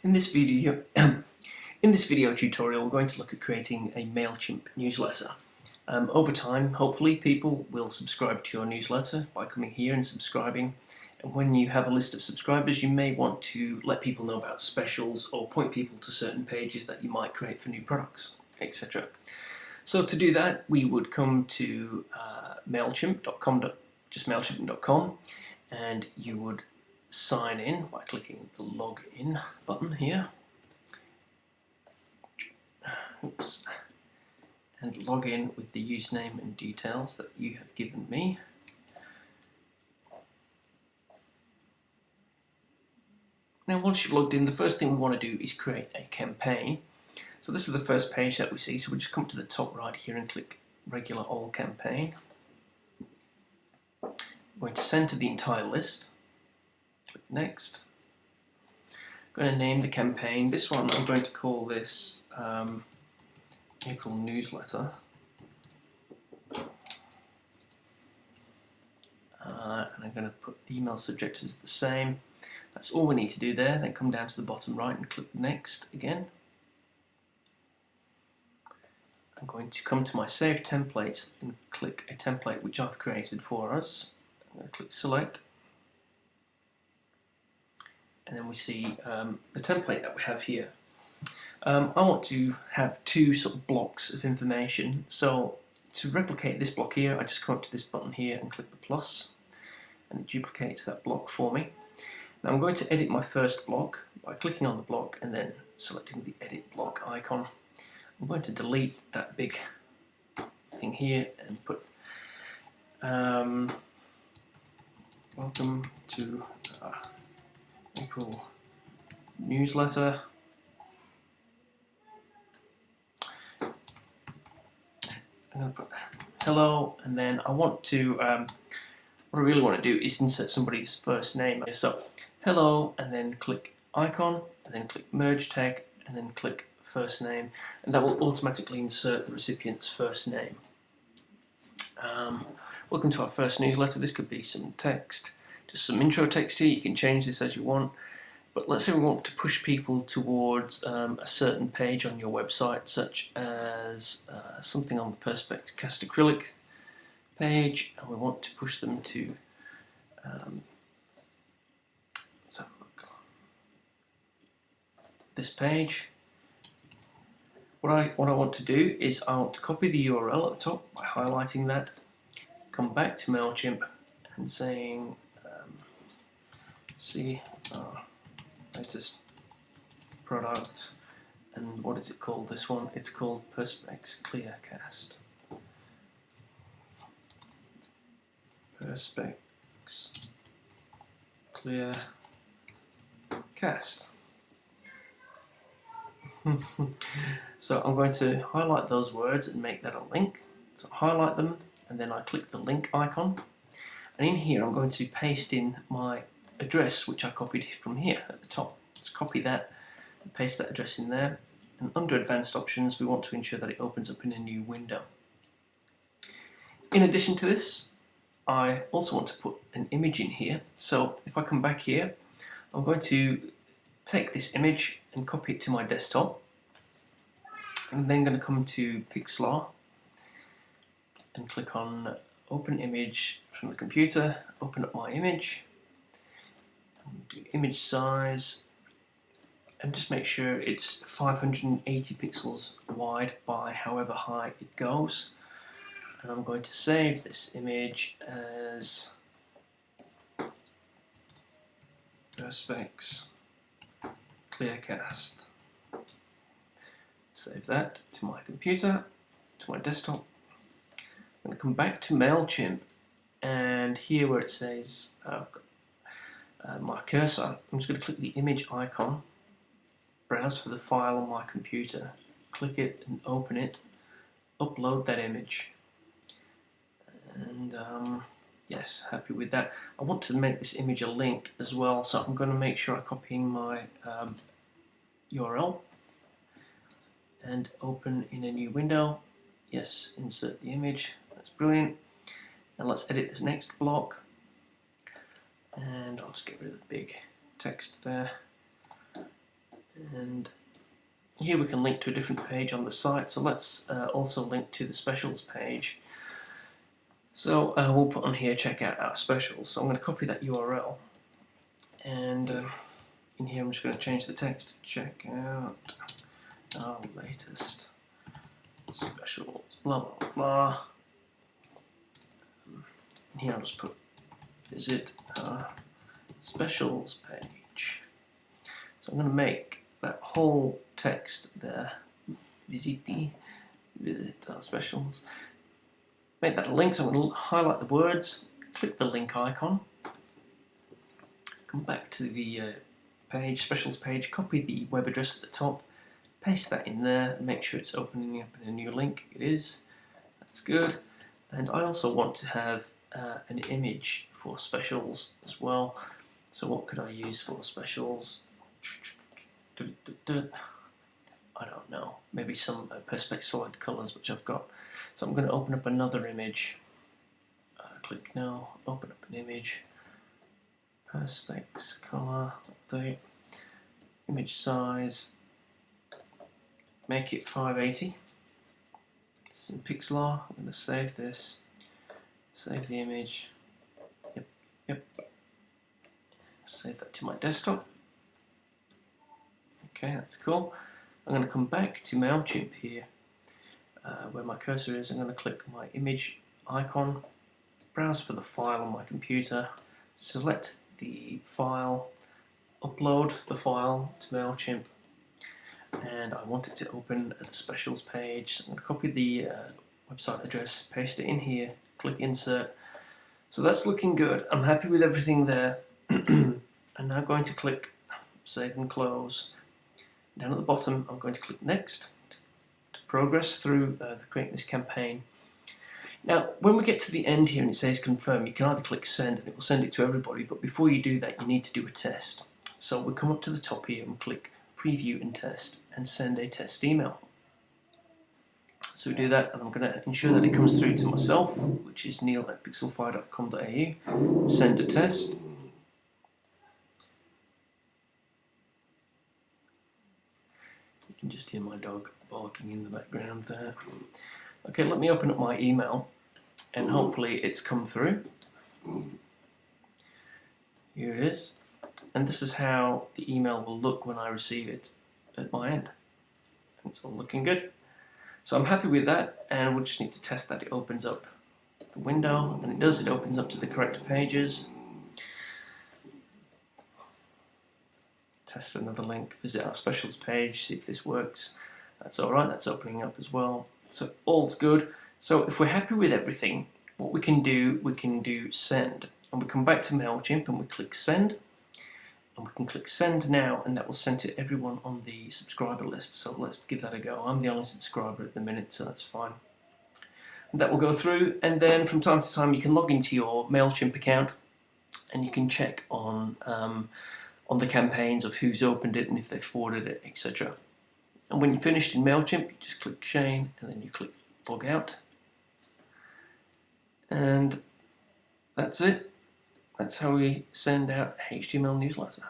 In this video tutorial, we're going to look at creating a Mailchimp newsletter. Over time, hopefully, people will subscribe to your newsletter by coming here and subscribing. And when you have a list of subscribers, you may want to let people know about specials or point people to certain pages that you might create for new products, etc. So to do that, we would come to Mailchimp.com, just Mailchimp.com, and you would sign in by clicking the login button here. Oops. And log in with the username and details that you have given me. Now once you've logged in, the first thing we want to do is create a campaign. So this is the first page that we see, so we just come to the top right here and click regular all campaign. I'm going to center the entire list. Click next. I'm going to name the campaign. This one I'm going to call this April newsletter. And I'm going to put the email subject as the same. That's all we need to do there. Then come down to the bottom right and click next again. I'm going to come to my Save Templates and click a template which I've created for us. I'm going to click Select. And then we see the template that we have here. I want to have two sort of blocks of information. So to replicate this block here, I just come up to this button here and click the plus, and it duplicates that block for me. Now I'm going to edit my first block by clicking on the block and then selecting the edit block icon. I'm going to delete that big thing here and put welcome to April newsletter. I'm going to put hello, and then I want to, what I really want to do is insert somebody's first name. So hello, and then click icon, and then click merge tag, and then click first name, and that will automatically insert the recipient's first name. Welcome to our first newsletter. This could be some text, just some intro text here. You can change this as you want. But let's say we want to push people towards a certain page on your website, such as something on the Perspex Cast Acrylic page, and we want to push them to let's have a look. This page. What I want to do is I want to copy the URL at the top by highlighting that, come back to Mailchimp and saying see latest product, and what is it called, this one? It's called Perspex Clearcast. Perspex Clearcast. So I'm going to highlight those words and make that a link. So highlight them, and then I click the link icon, and in here I'm going to paste in my address which I copied from here at the top. Just copy that and paste that address in there, and under advanced options we want to ensure that it opens up in a new window. In addition to this, I also want to put an image in here. So if I come back here, I'm going to take this image and copy it to my desktop. I'm then going to come to Pixlr and click on open image from the computer, open up my image, do image size, and just make sure it's 580 pixels wide by however high it goes. And I'm going to save this image as Perspex Clearcast. Save that to my computer, to my desktop. I'm going to come back to Mailchimp, and here where it says my cursor, I'm just going to click the image icon, browse for the file on my computer, click it and open it, upload that image, and yes, happy with that. I want to make this image a link as well, so I'm going to make sure I'm copying my URL and open in a new window. Yes, insert the image, that's brilliant. And let's edit this next block, and I'll just get rid of the big text there, And here we can link to a different page on the site, so let's also link to the specials page. So we'll put on here, check out our specials. So I'm going to copy that URL, and in here I'm just going to change the text, check out our latest specials, blah blah blah. And here I'll just put visit our specials page. So I'm going to make that whole text there, visit our specials. Make that a link, so I'm going to highlight the words, click the link icon, come back to the page, specials page, copy the web address at the top, paste that in there, and make sure it's opening up in a new link. It is. That's good. And I also want to have an image for specials as well. So what could I use for specials? I don't know. Maybe some Perspex solid colors, which I've got. So I'm going to open up another image. Click now, open up an image. Perspex color, update. Image size. Make it 580. Some pixel. I'm going to save this. Save the image. Yep. Save that to my desktop. Okay, that's cool. I'm going to come back to Mailchimp here, where my cursor is. I'm going to click my image icon, browse for the file on my computer, select the file, upload the file to Mailchimp, and I want it to open at the specials page. So I'm going to copy the website address, paste it in here, click insert. So that's looking good. I'm happy with everything there. I'm now going to click save and close. Down at the bottom, I'm going to click next to progress through creating this campaign. Now, when we get to the end here and it says confirm, you can either click send and it will send it to everybody, but before you do that, you need to do a test. So we'll come up to the top here and click preview and test and send a test email. So we do that, and I'm going to ensure that it comes through to myself, which is neil@pixelfire.com.au. Send a test. You can just hear my dog barking in the background there. Okay, let me open up my email, and hopefully it's come through. Here it is. And this is how the email will look when I receive it at my end. And it's all looking good. So I'm happy with that, and we'll just need to test that it opens up the window, and it does. It opens up to the correct pages. Test another link, visit our specials page, see if this works. That's alright, that's opening up as well. So all's good. So if we're happy with everything, what we can do send. And we come back to Mailchimp and we click send. And we can click send now, and that will send to everyone on the subscriber list. So let's give that a go. I'm the only subscriber at the minute, so that's fine. And that will go through, and then from time to time you can log into your Mailchimp account and you can check on the campaigns of who's opened it and if they've forwarded it, etc. And when you're finished in Mailchimp, you just click Shane and then you click log out. And that's it. That's how we send out HTML newsletter.